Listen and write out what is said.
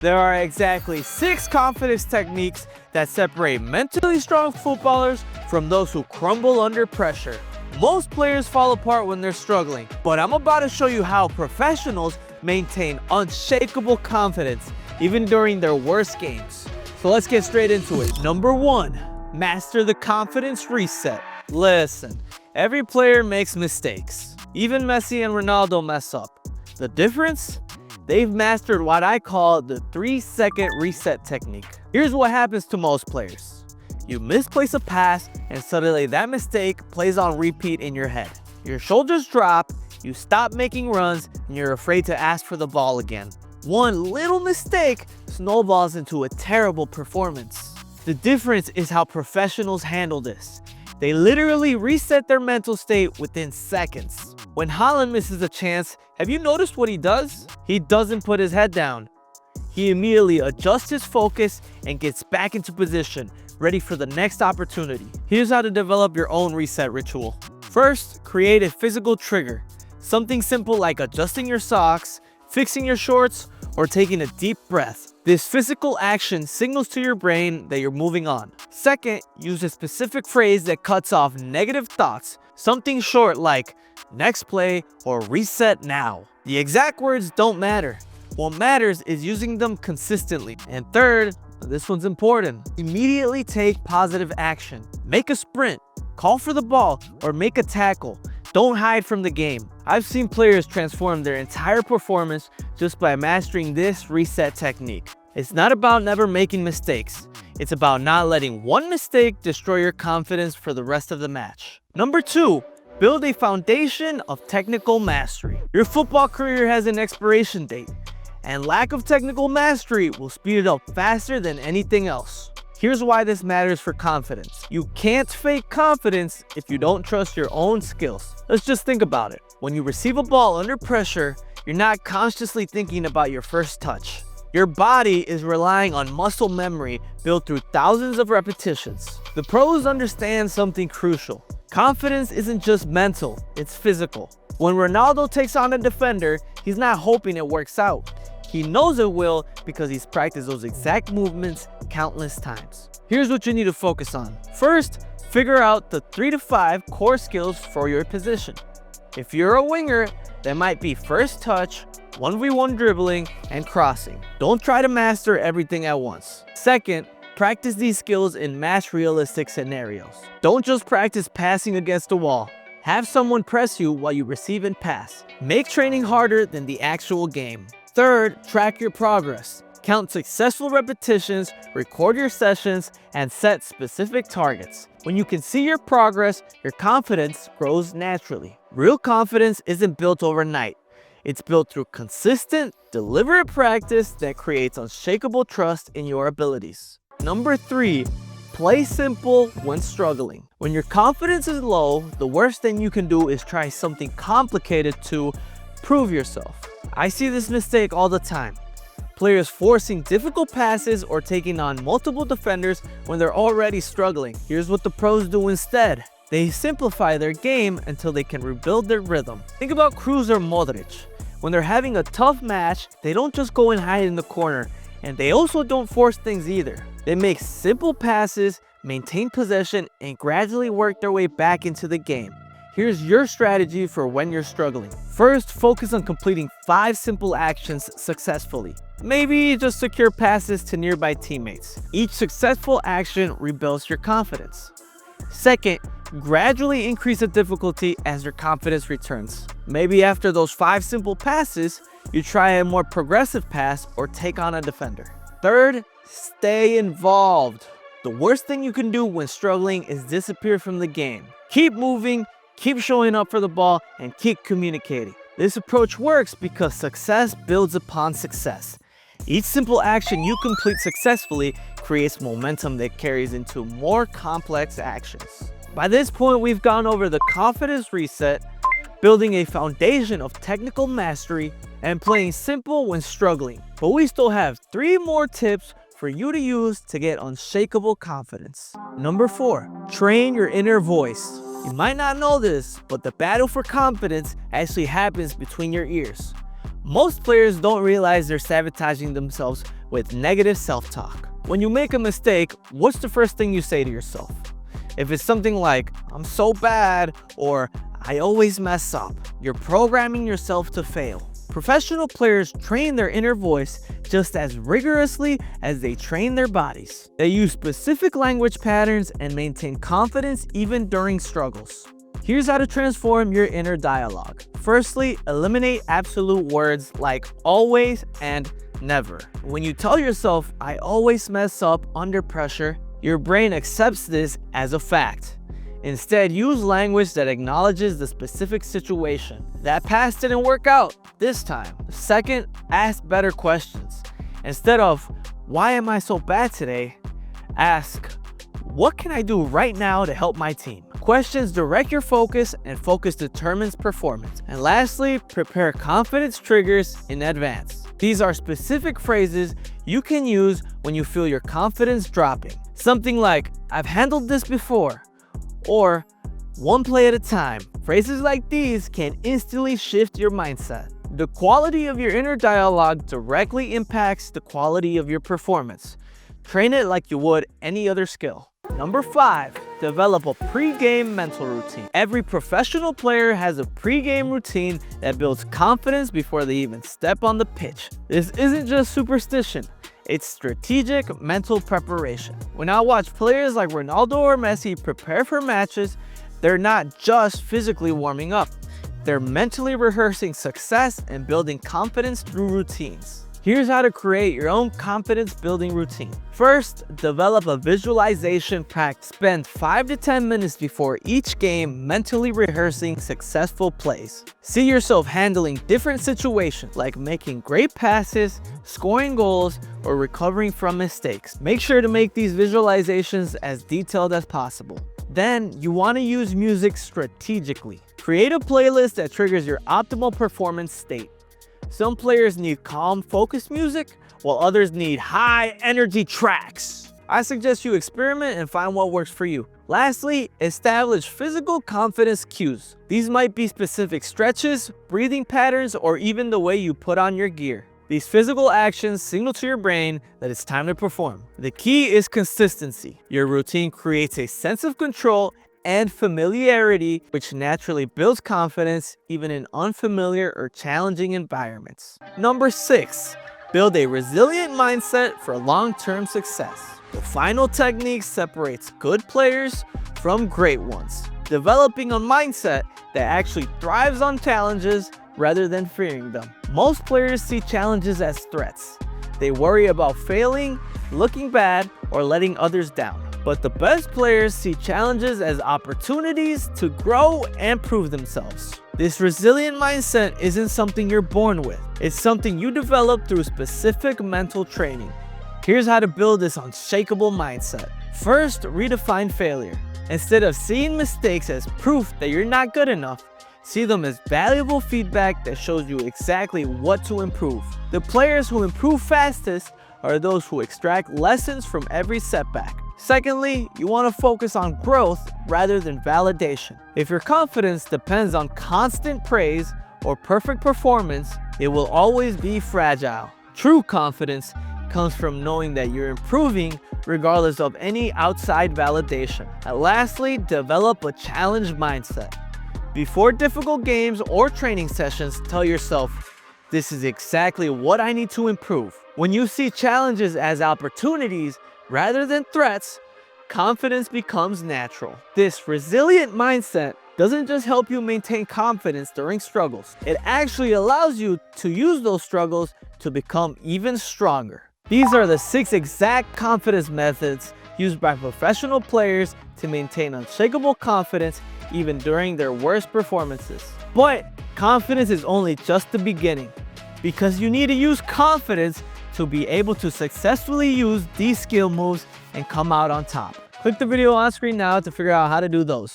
There are exactly 6 confidence techniques that separate mentally strong footballers from those who crumble under pressure. Most players fall apart when they're struggling, but I'm about to show you how professionals maintain unshakable confidence even during their worst games. So let's get straight into it. Number 1, master the confidence reset. Listen, every player makes mistakes. Even Messi and Ronaldo mess up. The difference? They've mastered what I call the 3-second reset technique. Here's what happens to most players. You misplace a pass and suddenly that mistake plays on repeat in your head. Your shoulders drop, you stop making runs, and you're afraid to ask for the ball again. One little mistake snowballs into a terrible performance. The difference is how professionals handle this. They literally reset their mental state within seconds. When Haaland misses a chance, have you noticed what he does? He doesn't put his head down. He immediately adjusts his focus and gets back into position, ready for the next opportunity. Here's how to develop your own reset ritual. First, create a physical trigger. Something simple like adjusting your socks, fixing your shorts, or taking a deep breath. This physical action signals to your brain that you're moving on. Second, use a specific phrase that cuts off negative thoughts. Something short like, next play or reset now. The exact words don't matter. What matters is using them consistently. And third, this one's important. Immediately take positive action. Make a sprint, call for the ball, or make a tackle. Don't hide from the game. I've seen players transform their entire performance just by mastering this reset technique. It's not about never making mistakes. It's about not letting one mistake destroy your confidence for the rest of the match. Number 2, build a foundation of technical mastery. Your football career has an expiration date, and lack of technical mastery will speed it up faster than anything else. Here's why this matters for confidence. You can't fake confidence if you don't trust your own skills. Let's just think about it. When you receive a ball under pressure, you're not consciously thinking about your first touch. Your body is relying on muscle memory built through thousands of repetitions. The pros understand something crucial. Confidence isn't just mental, it's physical. When Ronaldo takes on a defender, he's not hoping it works out. He knows it will because he's practiced those exact movements countless times. Here's what you need to focus on. First, figure out the 3 to 5 core skills for your position. If you're a winger, that might be first touch, 1v1 dribbling, and crossing. Don't try to master everything at once. Second, practice these skills in match realistic scenarios. Don't just practice passing against a wall. Have someone press you while you receive and pass. Make training harder than the actual game. Third, track your progress. Count successful repetitions, record your sessions, and set specific targets. When you can see your progress, your confidence grows naturally. Real confidence isn't built overnight. It's built through consistent, deliberate practice that creates unshakable trust in your abilities. Number 3, play simple when struggling. When your confidence is low, the worst thing you can do is try something complicated to prove yourself. I see this mistake all the time. Players forcing difficult passes or taking on multiple defenders when they're already struggling. Here's what the pros do instead. They simplify their game until they can rebuild their rhythm. Think about Kroos or Modric. When they're having a tough match, they don't just go and hide in the corner, and they also don't force things either. They make simple passes, maintain possession, and gradually work their way back into the game. Here's your strategy for when you're struggling. First, focus on completing 5 simple actions successfully. Maybe just secure passes to nearby teammates. Each successful action rebuilds your confidence. Second, gradually increase the difficulty as your confidence returns. Maybe after those 5 simple passes, you try a more progressive pass or take on a defender. Third, stay involved. The worst thing you can do when struggling is disappear from the game. Keep moving, keep showing up for the ball, and keep communicating. This approach works because success builds upon success. Each simple action you complete successfully creates momentum that carries into more complex actions. By this point, we've gone over the confidence reset, building a foundation of technical mastery, and playing simple when struggling. But we still have 3 more tips for you to use to get unshakable confidence. Number 4, train your inner voice. You might not know this, but the battle for confidence actually happens between your ears. Most players don't realize they're sabotaging themselves with negative self-talk. When you make a mistake, what's the first thing you say to yourself? If it's something like, "I'm so bad," or "I always mess up," you're programming yourself to fail. Professional players train their inner voice just as rigorously as they train their bodies. They use specific language patterns and maintain confidence even during struggles. Here's how to transform your inner dialogue. Firstly, eliminate absolute words like always and never. When you tell yourself, "I always mess up under pressure," your brain accepts this as a fact. Instead, use language that acknowledges the specific situation. "That pass didn't work out this time." Second, ask better questions. Instead of, "Why am I so bad today?" ask, "What can I do right now to help my team?" Questions direct your focus, and focus determines performance. And lastly, prepare confidence triggers in advance. These are specific phrases you can use when you feel your confidence dropping. Something like, "I've handled this before," or "one play at a time." Phrases like these can instantly shift your mindset. The quality of your inner dialogue directly impacts the quality of your performance. Train it like you would any other skill. Number 5, develop a pre-game mental routine. Every professional player has a pre-game routine that builds confidence before they even step on the pitch. This isn't just superstition. It's strategic mental preparation. When I watch players like Ronaldo or Messi prepare for matches, they're not just physically warming up. They're mentally rehearsing success and building confidence through routines. Here's how to create your own confidence building routine. First, develop a visualization practice. Spend 5 to 10 minutes before each game mentally rehearsing successful plays. See yourself handling different situations like making great passes, scoring goals, or recovering from mistakes. Make sure to make these visualizations as detailed as possible. Then, you want to use music strategically. Create a playlist that triggers your optimal performance state. Some players need calm, focused music, while others need high energy tracks. I suggest you experiment and find what works for you. Lastly, establish physical confidence cues. These might be specific stretches, breathing patterns, or even the way you put on your gear. These physical actions signal to your brain that it's time to perform. The key is consistency. Your routine creates a sense of control and familiarity, which naturally builds confidence even in unfamiliar or challenging environments. Number 6, build a resilient mindset for long-term success. The final technique separates good players from great ones, developing a mindset that actually thrives on challenges rather than fearing them. Most players see challenges as threats. They worry about failing, looking bad, or letting others down. But the best players see challenges as opportunities to grow and prove themselves. This resilient mindset isn't something you're born with. It's something you develop through specific mental training. Here's how to build this unshakable mindset. First, redefine failure. Instead of seeing mistakes as proof that you're not good enough, see them as valuable feedback that shows you exactly what to improve. The players who improve fastest are those who extract lessons from every setback. Secondly, you want to focus on growth rather than validation. If your confidence depends on constant praise or perfect performance, it will always be fragile. True confidence comes from knowing that you're improving regardless of any outside validation. And lastly, develop a challenge mindset. Before difficult games or training sessions, tell yourself, "This is exactly what I need to improve." When you see challenges as opportunities rather than threats, confidence becomes natural. This resilient mindset doesn't just help you maintain confidence during struggles. It actually allows you to use those struggles to become even stronger. These are the 6 exact confidence methods used by professional players to maintain unshakable confidence even during their worst performances. But confidence is only just the beginning, because you need to use confidence to be able to successfully use these skill moves and come out on top. Click the video on screen now to figure out how to do those.